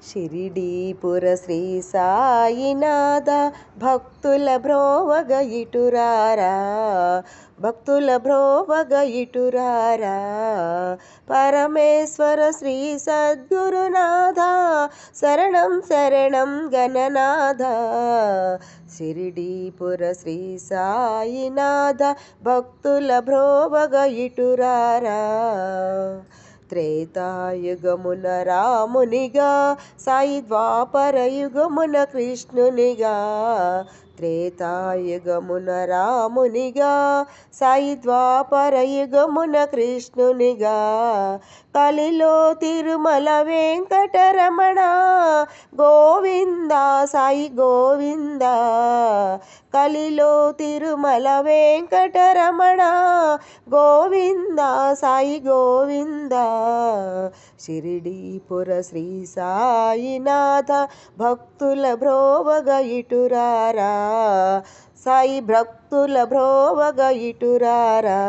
షిరిడీపుర శ్రీ సాయినాథ భక్తుల బ్రోవగ ఇటురారా, భక్తుల బ్రోవగ ఇటురారా. పరమేశ్వర శ్రీ సద్గురునాథ శరణం శరణం గణనాథ. షిరిడీపుర శ్రీ సాయినాథ భక్తుల బ్రోవగ ఇటురారా. త్రేతాయుగమున రామునిగా, సాయి ద్వాపర యుగమున కృష్ణునిగా. త్రేతాయుగమున రామునిగా, సాయి ద్వాపర యుగమున కృష్ణునిగా. కలిలో తిరుమల వెంకటరమణ గోవింద సాయి గోవింద. కలిలో తిరుమల వెంకటరమణ గోవింద సాయి గోవింద. షిరిడీపుర శ్రీ సాయినాథ భక్తుల బ్రోవగ ఇటురారా, సాయి భక్తుల బ్రోవగ ఇటురారా.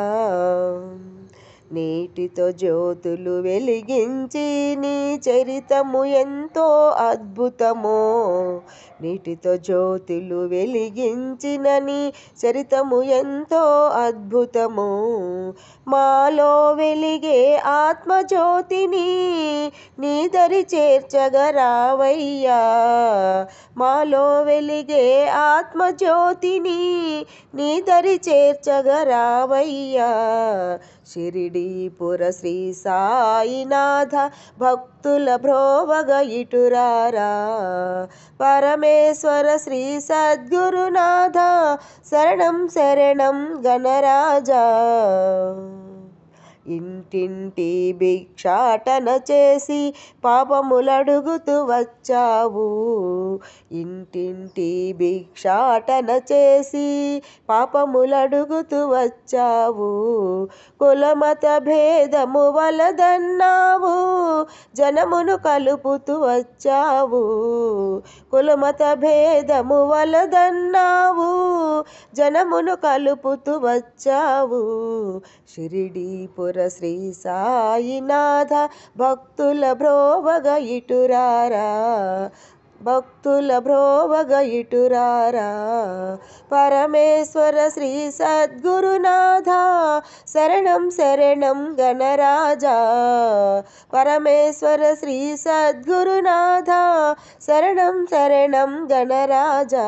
నీటితో జ్యోతులు వెలిగించి నీ చరితము ఎంతో అద్భుతమో. నీటితో జ్యోతులు వెలిగించిన నీ చరితము ఎంతో అద్భుతము. మాలో వెలిగే ఆత్మజ్యోతిని నీ దరి చేర్చగరావయ్యా. మాలో వెలిగే ఆత్మజ్యోతిని నీ దరి చేర్చగరావయ్యా. షిరిడీపుర శ్రీ సాయినాథ భక్తుల బ్రోవగ ఇటురారా. పరమేశ్వర శ్రీ సద్గురునాథ శరణం శరణం గణరాజా. ఇంటింటి భిక్షాటన చేసి పాపములడుగుతూ వచ్చావు. ఇంటింటి భిక్షాటన చేసి పాపములడుగుతూ వచ్చావు. కులమత భేదము వలదన్నావు, జనమును కలుపుతూ వచ్చావు. కులమత భేదము వలదన్నావు, జనమును కలుపుతూ వచ్చావు. షిరిడీపుర శ్రీ సాయినాథ భక్తుల బ్రోవగ ఇటురారా, భక్తుల బ్రోవగ ఇటురారా. పరమేశ్వర శ్రీ సద్గురునాథ శరణం శరణం గణరాజా. పరమేశ్వర శ్రీ సద్గురునాథ శరణం శరణం గణరాజా.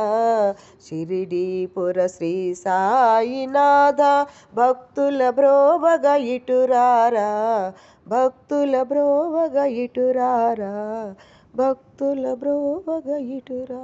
షిరిడీపుర శ్రీ సాయినాథ భక్తుల బ్రోవగ ఇటురారా, భక్తుల బ్రోవగ ఇటురారా, భక్తుల బ్రోవగ ఇటురా.